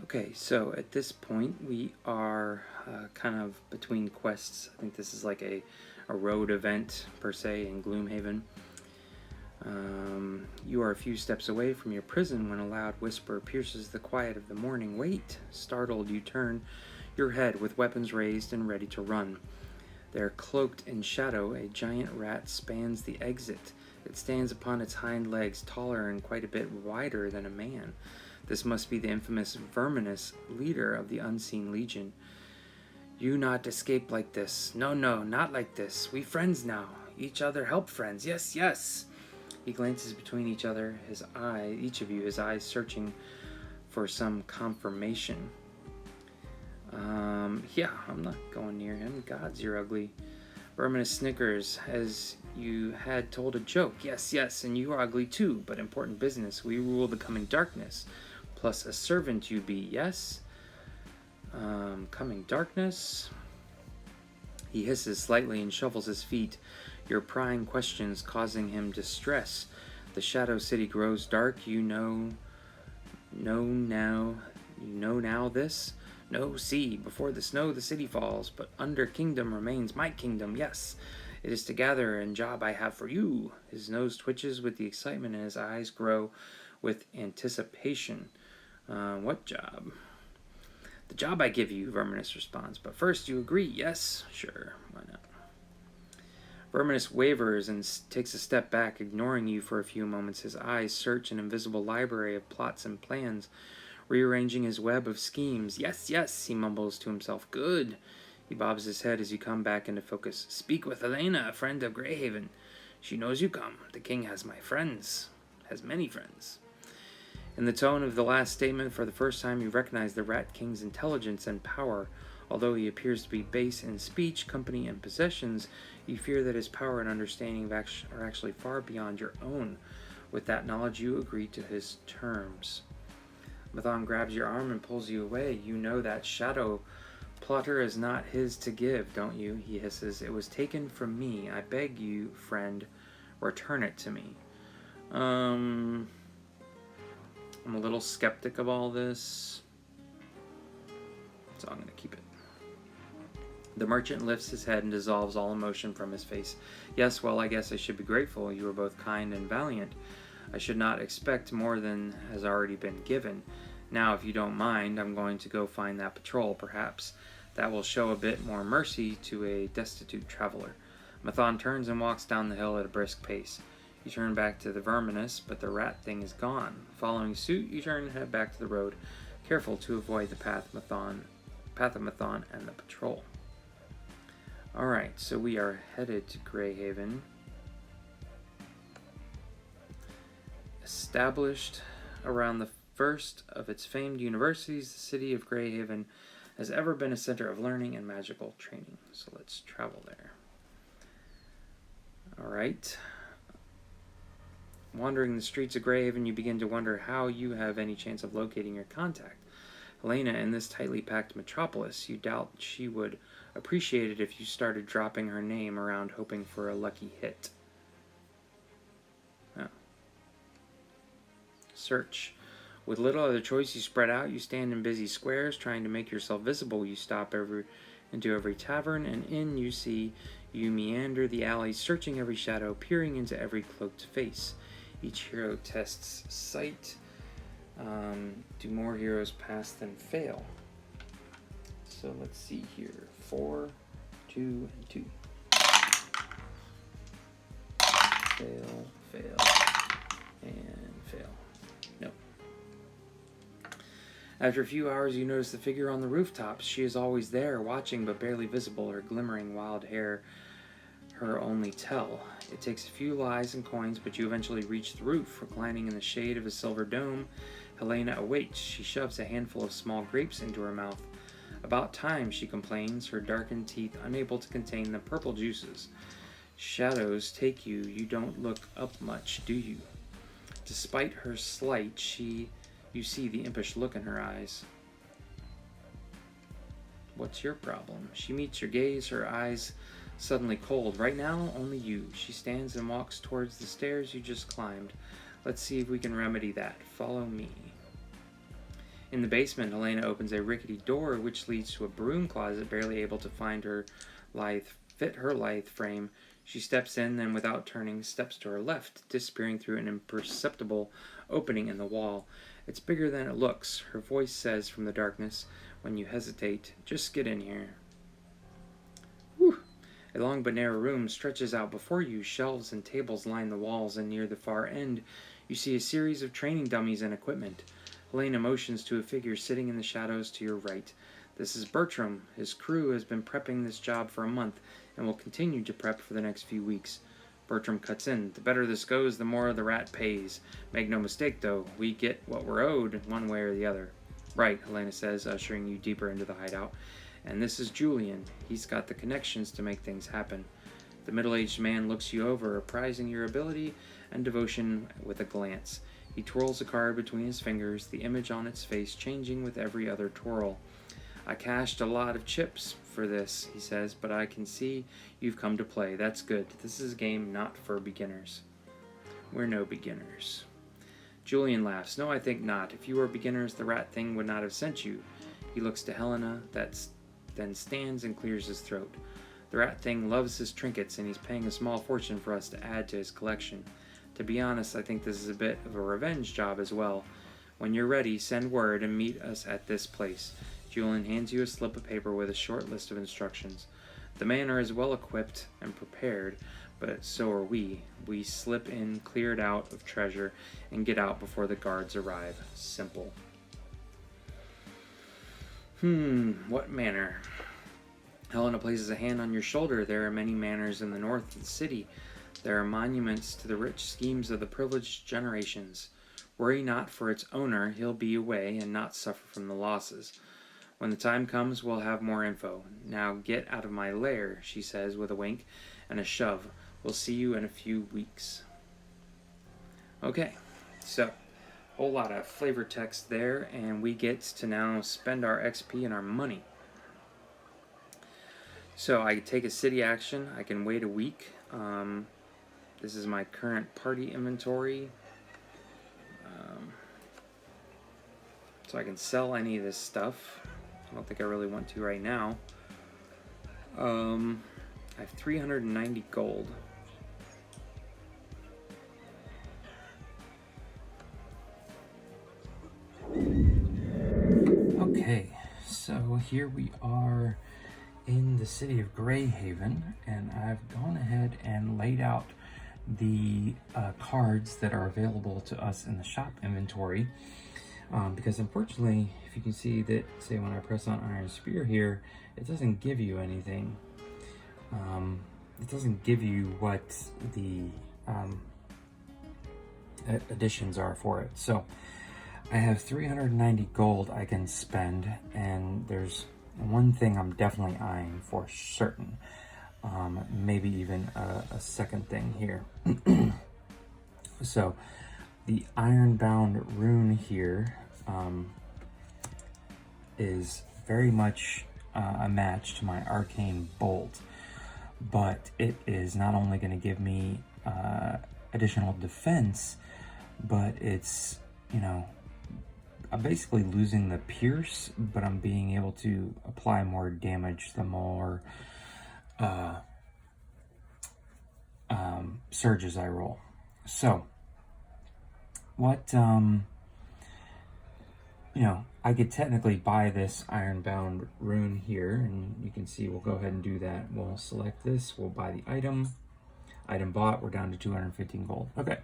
Okay, so at this point we are kind of between quests. I think this is like a road event per se in Gloomhaven. You are a few steps away from your prison when a loud whisper pierces the quiet of the morning. Wait! Startled, you turn your head with weapons raised and ready to run. There, cloaked in shadow, a giant rat spans the exit. It stands upon its hind legs, taller and quite a bit wider than a man. This must be the infamous Verminous, leader of the Unseen Legion. You not escape like this. No, not like this. We friends now. Each other help friends. Yes, yes. He glances between each of you, his eyes searching for some confirmation. Yeah, I'm not going near him. Gods, you're ugly. Verminous snickers, as you had told a joke. Yes, yes, and you are ugly too, but important business. We rule the coming darkness. Plus a servant you be, yes? Coming darkness. He hisses slightly and shuffles his feet, your prying questions causing him distress. The Shadow City grows dark, you know now this? No, see, before the snow the city falls, but under kingdom remains my kingdom, yes. It is to gather and job I have for you. His nose twitches with the excitement and his eyes grow with anticipation. What job? The job I give you, Verminous responds. But first, you agree, yes? Sure, why not? Verminous wavers and takes a step back, ignoring you for a few moments. His eyes search an invisible library of plots and plans, rearranging his web of schemes. Yes, yes, he mumbles to himself. Good. He bobs his head as you come back into focus. Speak with Helena, a friend of Greyhaven. She knows you come. The king has many friends. In the tone of the last statement, for the first time you recognize the Rat King's intelligence and power. Although he appears to be base in speech, company, and possessions, you fear that his power and understanding are actually far beyond your own. With that knowledge, you agree to his terms. Mathon grabs your arm and pulls you away. You know that shadow plotter is not his to give, don't you? He hisses. It was taken from me. I beg you, friend, return it to me. I'm a little skeptic of all this, so I'm going to keep it. The merchant lifts his head and dissolves all emotion from his face. Yes, well, I guess I should be grateful. You are both kind and valiant. I should not expect more than has already been given. Now, if you don't mind, I'm going to go find that patrol. Perhaps that will show a bit more mercy to a destitute traveler. Mathon turns and walks down the hill at a brisk pace. You turn back to the Verminous, but the rat thing is gone. Following suit, you turn and head back to the road, careful to avoid the path of Mathon and the patrol. Alright, so we are headed to Greyhaven. Established around the first of its famed universities, the city of Greyhaven has ever been a center of learning and magical training. So let's travel there. Alright. Wandering the streets of Greyhaven, you begin to wonder how you have any chance of locating your contact. Helena, in this tightly packed metropolis, you doubt she would appreciate it if you started dropping her name around hoping for a lucky hit. Oh. Search. With little other choice, you spread out. You stand in busy squares, trying to make yourself visible. You stop into every tavern and inn you see. You meander the alleys, searching every shadow, peering into every cloaked face. Each hero tests sight. Do more heroes pass than fail? So let's see here. 4, 2, and 2. Fail, and fail. No. After a few hours, you notice the figure on the rooftops. She is always there, watching but barely visible, her glimmering wild hair her only tell. It takes a few lies and coins, but you eventually reach the roof. Reclining in the shade of a silver dome, Helena awaits. She shoves a handful of small grapes into her mouth. About time, she complains, her darkened teeth unable to contain the purple juices. Shadows take you. You don't look up much, do you? Despite her slight, you see the impish look in her eyes. What's your problem? She meets your gaze, her eyes suddenly cold. Right now, only you. She stands and walks towards the stairs you just climbed. Let's see if we can remedy that. Follow me. In the basement, Helena opens a rickety door which leads to a broom closet, barely able to fit her lithe frame. She steps in, then without turning, steps to her left, disappearing through an imperceptible opening in the wall. It's bigger than it looks. Her voice says from the darkness, when you hesitate, just get in here. Whew. A long but narrow room stretches out before you. Shelves and tables line the walls, and near the far end, you see a series of training dummies and equipment. Helena motions to a figure sitting in the shadows to your right. This is Bertram. His crew has been prepping this job for a month, and will continue to prep for the next few weeks. Bertram cuts in. The better this goes, the more the rat pays. Make no mistake, though, we get what we're owed, one way or the other. Right, Helena says, ushering you deeper into the hideout. And this is Julian. He's got the connections to make things happen. The middle-aged man looks you over, apprising your ability and devotion with a glance. He twirls a card between his fingers, the image on its face changing with every other twirl. I cashed a lot of chips for this, he says, but I can see you've come to play. That's good. This is a game not for beginners. We're no beginners. Julian laughs. No, I think not. If you were beginners, the rat thing would not have sent you. He looks to Helena, then stands and clears his throat. The rat thing loves his trinkets, and he's paying a small fortune for us to add to his collection. To be honest, I think this is a bit of a revenge job as well. When you're ready, send word and meet us at this place. Julian hands you a slip of paper with a short list of instructions. The men are as well equipped and prepared, but so are we. We slip in, clear it out of treasure, and get out before the guards arrive. Simple. What manor? Helena places a hand on your shoulder. There are many manors in the north of the city. There are monuments to the rich schemes of the privileged generations. Worry not for its owner. He'll be away and not suffer from the losses. When the time comes, we'll have more info. Now get out of my lair, she says with a wink and a shove. We'll see you in a few weeks. Okay, so whole lot of flavor text there, and we get to now spend our XP and our money. So I take a city action. I can wait a week. This is my current party inventory. So I can sell any of this stuff. I don't think I really want to right now. I have 390 gold. Okay, so here we are in the city of Greyhaven, and I've gone ahead and laid out the cards that are available to us in the shop inventory. Because unfortunately, if you can see that, say when I press on Iron Spear here, it doesn't give you anything. It doesn't give you what the additions are for it. So I have 390 gold I can spend, and there's one thing I'm definitely eyeing for certain. Maybe even a second thing here. So the Ironbound Rune here is very much a match to my Arcane Bolt, but it is not only going to give me additional defense, but it's, you know, I'm basically losing the pierce, but I'm being able to apply more damage the more surges I roll. So what, you know, I could technically buy this Ironbound Rune here, and you can see we'll go ahead and do that. We'll select this, we'll buy the item bought, we're down to 215 gold. Okay,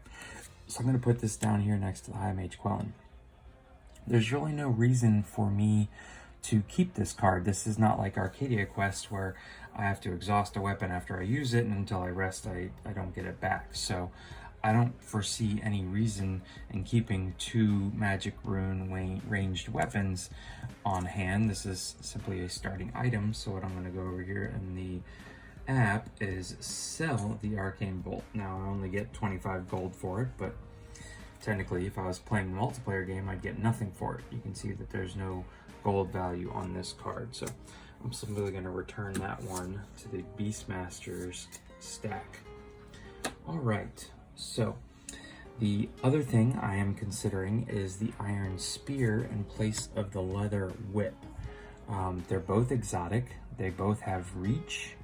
so I'm going to put this down here next to the High Mage Quelling. There's really no reason for me to keep this card. This is not like Arcadia Quest where I have to exhaust a weapon after I use it, and until I rest I don't get it back. So I don't foresee any reason in keeping two Magic Rune ranged weapons on hand. This is simply a starting item, so what I'm going to go over here in the app is sell the Arcane Bolt. Now I only get 25 gold for it, but technically if I was playing a multiplayer game I'd get nothing for it. You can see that there's no gold value on this card, so I'm simply going to return that one to the Beastmaster's stack. Alright, so The other thing I am considering is the iron spear in place of the leather whip. They're both exotic. They both have reach.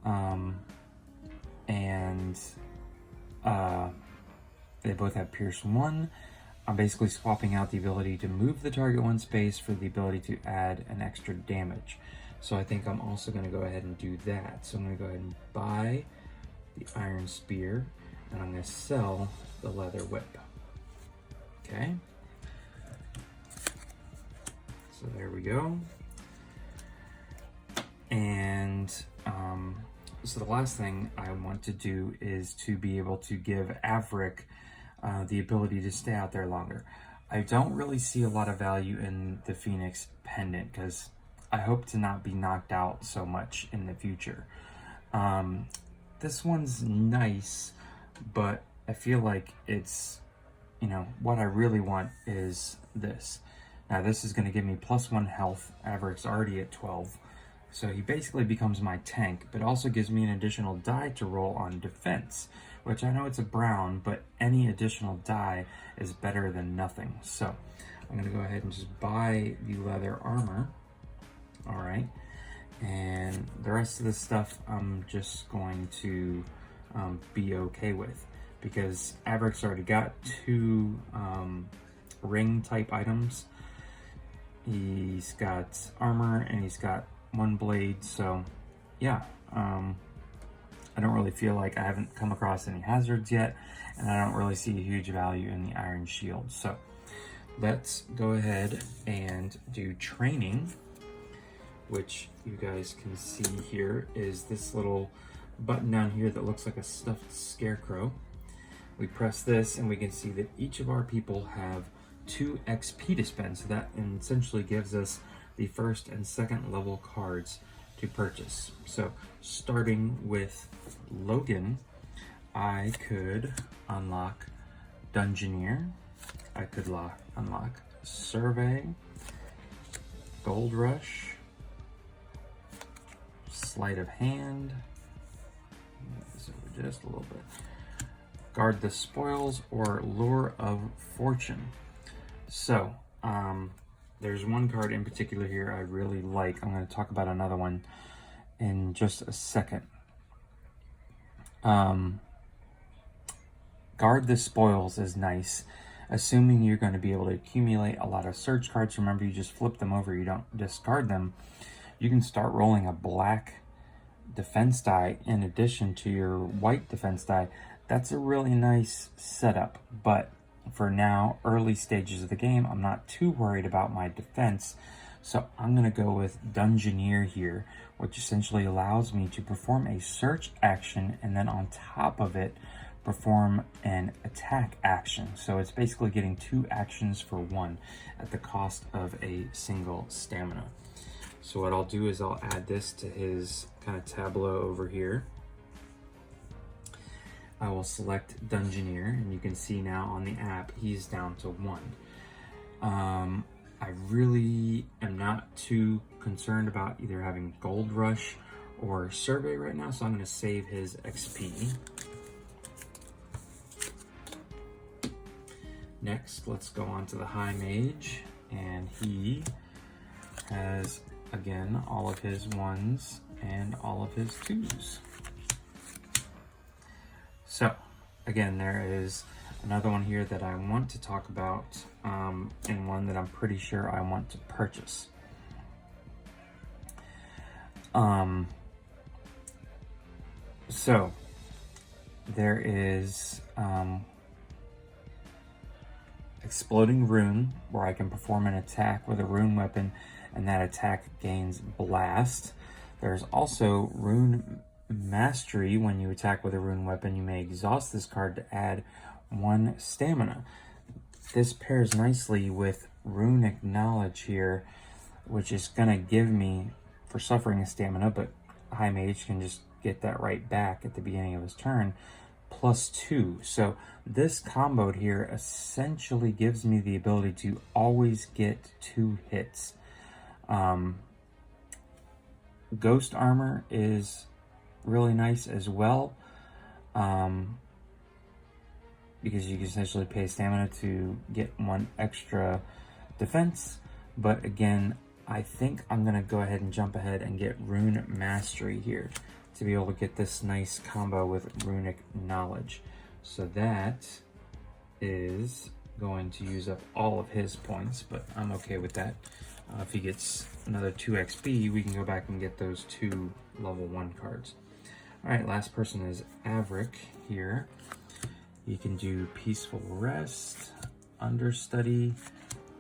And they both have Pierce 1. I'm basically swapping out the ability to move the target 1 space for the ability to add an extra damage. So I think I'm also going to go ahead and do that. So I'm going to go ahead and buy the iron spear, and I'm going to sell the leather whip. Okay. So there we go. And so the last thing I want to do is to be able to give Averick the ability to stay out there longer. I don't really see a lot of value in the Phoenix pendant because I hope to not be knocked out so much in the future. This one's nice, but I feel like it's, what I really want is this. Now this is going to give me +1 health. Averick's already at 12. So he basically becomes my tank, but also gives me an additional die to roll on defense, which I know it's a brown, but any additional die is better than nothing. So I'm going to go ahead and just buy the leather armor. All right. And the rest of the stuff I'm just going to be okay with, because Averick's already got 2 ring type items. He's got armor and he's got 1 blade, so yeah, I don't really feel like I haven't come across any hazards yet, and I don't really see a huge value in the iron shield. So let's go ahead and do training, which you guys can see here is this little button down here that looks like a stuffed scarecrow. We press this and we can see that each of our people have 2 XP to spend, so that essentially gives us the 1st and 2nd level cards to purchase. So starting with Logan, I could unlock Dungeoneer, I could unlock Survey, Gold Rush, Sleight of Hand, move this over just a little bit, Guard the Spoils, or Lure of Fortune. So there's one card in particular here I really like. I'm going to talk about another one in just a second. Guard the Spoils is nice, assuming you're going to be able to accumulate a lot of search cards. Remember, you just flip them over, you don't discard them. You can start rolling a black defense die in addition to your white defense die. That's a really nice setup, but for now, early stages of the game, I'm not too worried about my defense, so I'm going to go with Dungeoneer here, which essentially allows me to perform a search action and then on top of it, perform an attack action. So it's basically getting 2 actions for 1 at the cost of a single stamina. So what I'll do is I'll add this to his kind of tableau over here. I will select Dungeoneer, and you can see now on the app, he's down to 1. I really am not too concerned about either having Gold Rush or Survey right now, so I'm going to save his XP. Next, let's go on to the High Mage, and he has, again, all of his 1s and all of his 2s. So, again, there is another one here that I want to talk about, and one that I'm pretty sure I want to purchase. So, there is Exploding Rune, where I can perform an attack with a rune weapon, and that attack gains Blast. There's also Rune Mastery. When you attack with a rune weapon, you may exhaust this card to add 1 stamina. This pairs nicely with Rune Acknowledge here, which is going to give me, for suffering a stamina, but High Mage can just get that right back at the beginning of his turn, +2. So this combo here essentially gives me the ability to always get 2 hits. Ghost Armor is really nice as well. because you can essentially pay stamina to get 1 extra defense. But again, I think I'm gonna go ahead and jump ahead and get Rune Mastery here to be able to get this nice combo with Runic Knowledge. So that is going to use up all of his points, but I'm okay with that. If he gets another 2 XP, we can go back and get those 2 level 1 cards. All right, last person is Averick here. You can do Peaceful Rest, Understudy,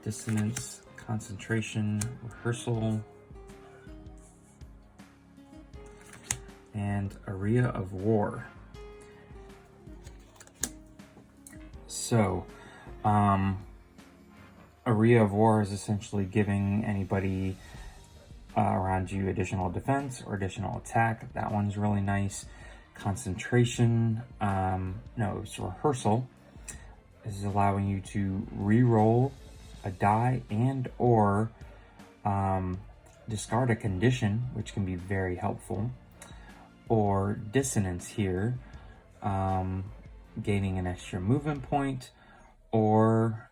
Dissonance, Concentration, Rehearsal, and Area of War. So, Area of War is essentially giving anybody around you additional defense or additional attack. That one's really nice. Concentration, no, it's Rehearsal. This is allowing you to re-roll a die and or discard a condition, which can be very helpful. Or Dissonance here, gaining an extra movement point, or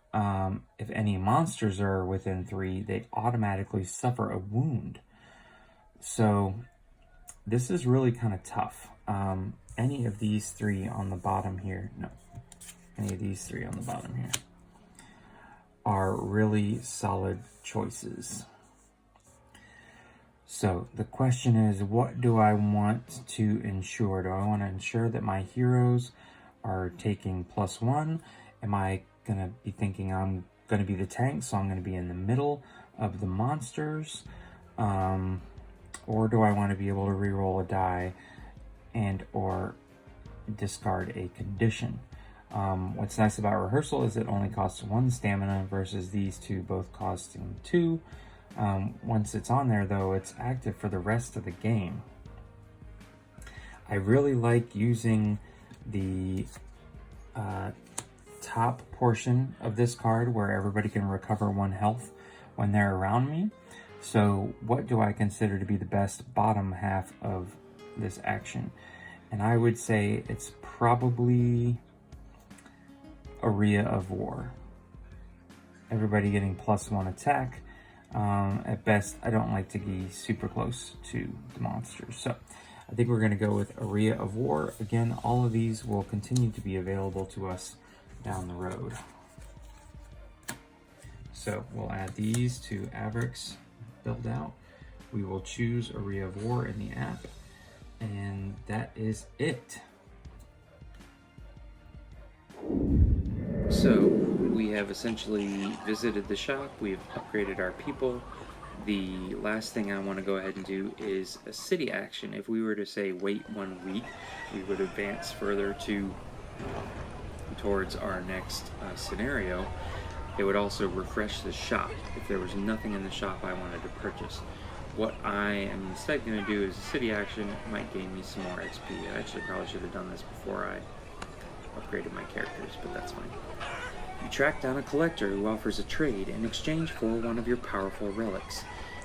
if any monsters are within 3, they automatically suffer a wound. So this is really kind of tough. Any of these 3 on the bottom here, no, any of these 3 on the bottom here are really solid choices. So the question is, what do I want to ensure? Do I want to ensure that my heroes are taking +1? Am I going to be thinking I'm going to be the tank, so I'm going to be in the middle of the monsters? Or do I want to be able to reroll a die and or discard a condition? What's nice about Rehearsal is it only costs 1 stamina versus these 2 both costing 2. Once it's on there, though, it's active for the rest of the game. I really like using the top portion of this card where everybody can recover 1 health when they're around me. So what do I consider to be the best bottom half of this action? And I would say it's probably Area of War. Everybody getting +1 attack. At best, I don't like to be super close to the monsters. So I think we're going to go with Area of War. Again, all of these will continue to be available to us down the road. So we'll add these to Averick's build out. We will choose Area of War in the app, and that is it. So we have essentially visited the shop, we've upgraded our people. The last thing I want to go ahead and do is a city action. If we were to say wait 1 week, we would advance further towards our next scenario. It would also refresh the shop if there was nothing in the shop I wanted to purchase. What I am instead going to do is a city action. It might gain me some more XP. I actually probably should have done this before I upgraded my characters, but that's fine. You track down a collector who offers a trade in exchange for 1 of your powerful relics.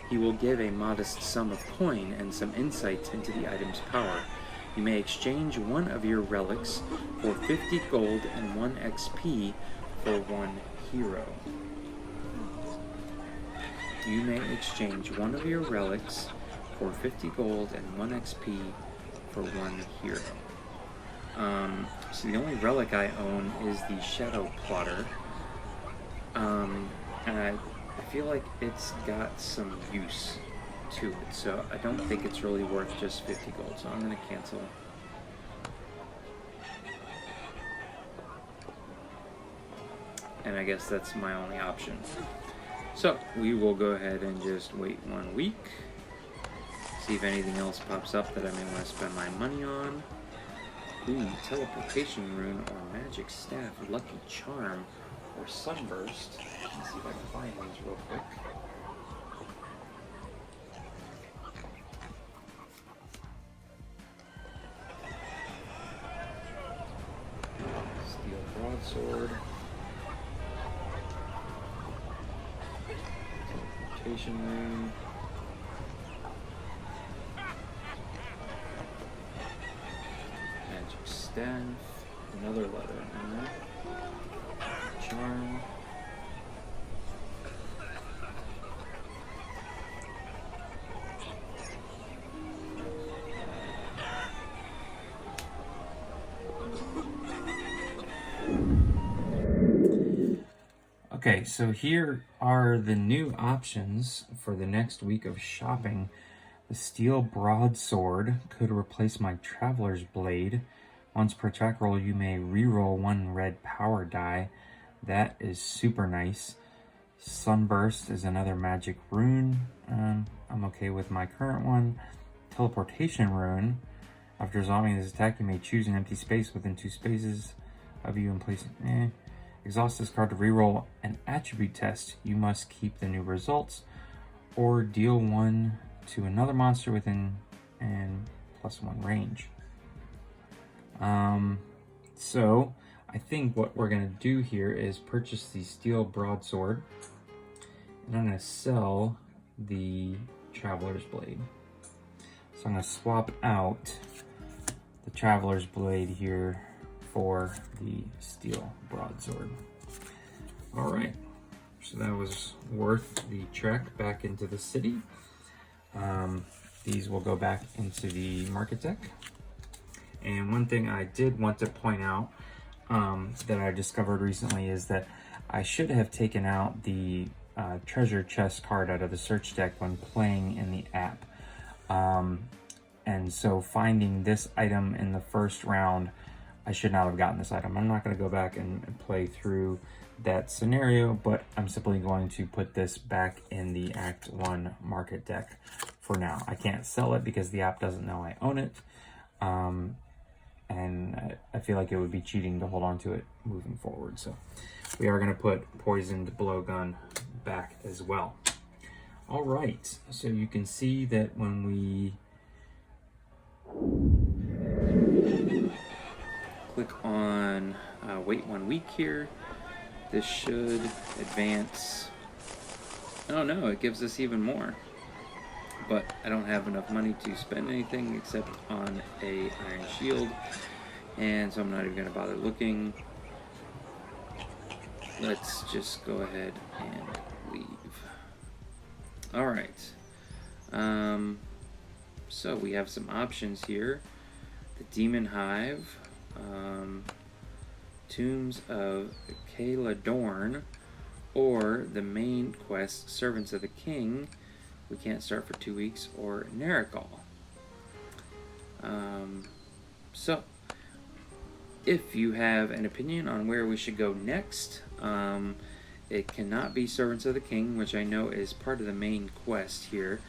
He will give a modest sum of coin and some insights into the item's power. You may exchange 1 of your relics for 50 gold and 1 XP for 1 hero. You may exchange 1 of your relics for 50 gold and 1 XP for 1 hero. So the only relic I own is the Shadow Plotter, and I feel like it's got some use to it, so I don't think it's really worth just 50 gold, so I'm going to cancel. And I guess that's my only option. So we will go ahead and just wait 1 week, see if anything else pops up that I may want to spend my money on. Ooh, Teleportation Rune or Magic Staff, Lucky Charm, or Sunburst. Let's see if I can find these real quick. Steel Broadsword. Teleportation Rune. Staff, Another letter. Charm. Okay, so here are the new options for the next week of shopping. The steel broadsword could replace my traveler's blade. Once per attack roll, you may reroll 1 red power die. That is super nice. Sunburst is another magic rune. I'm okay with my current one. Teleportation rune. After resolving this attack, you may choose an empty space within 2 spaces of you and place it. Exhaust this card to reroll an attribute test. You must keep the new results or deal 1 to another monster within and +1 range. So I think what we're gonna do here is purchase the steel broadsword, and I'm gonna sell the traveler's blade. So I'm gonna swap out the traveler's blade here for the steel broadsword. All right, so that was worth the trek back into the city. These will go back into the market deck. And one thing I did want to point out that I discovered recently is that I should have taken out the treasure chest card out of the search deck when playing in the app. And so finding this item in the first round, I should not have gotten this item. I'm not going to go back and play through that scenario, but I'm simply going to put this back in the Act 1 market deck for now. I can't sell it because the app doesn't know I own it. And I feel like it would be cheating to hold on to it moving forward. So we are going to put Poisoned Blowgun back as well. All right, so you can see that when we click on wait 1 week here, this should advance. Oh no, it gives us even more. But I don't have enough money to spend anything except on a iron shield, and so I'm not even going to bother looking. Let's just go ahead and leave. All right. So we have some options here. The Demon Hive, Tombs of Caladorn, or the main quest, Servants of the King. We can't start for 2 weeks, or Nerikal. So, if you have an opinion on where we should go next, it cannot be Servants of the King, which I know is part of the main quest here.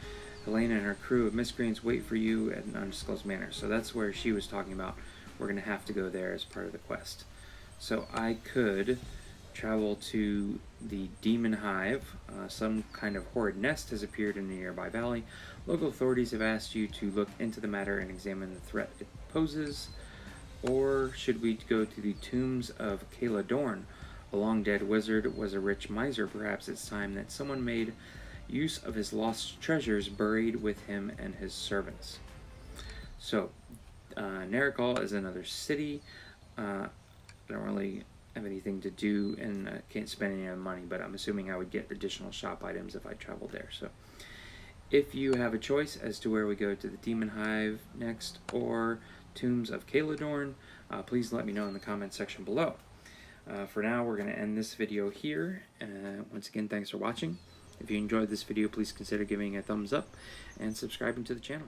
Helena and her crew of miscreants wait for you at an undisclosed manor. So that's where she was talking about. We're going to have to go there as part of the quest. So I could travel to the Demon Hive. Some kind of horrid nest has appeared in the nearby valley. Local authorities have asked you to look into the matter and examine the threat it poses. Or should we go to the Tombs of Caladorn? A long-dead wizard was a rich miser. Perhaps it's time that someone made use of his lost treasures buried with him and his servants. So, Nerikal is another city. I don't really have anything to do and can't spend any money, but I'm assuming I would get additional shop items if I traveled there. So, if you have a choice as to where we go to the Demon Hive next or Tombs of Caladorn, please let me know in the comments section below. For now, we're going to end this video here. Once again, thanks for watching. If you enjoyed this video, please consider giving it a thumbs up and subscribing to the channel.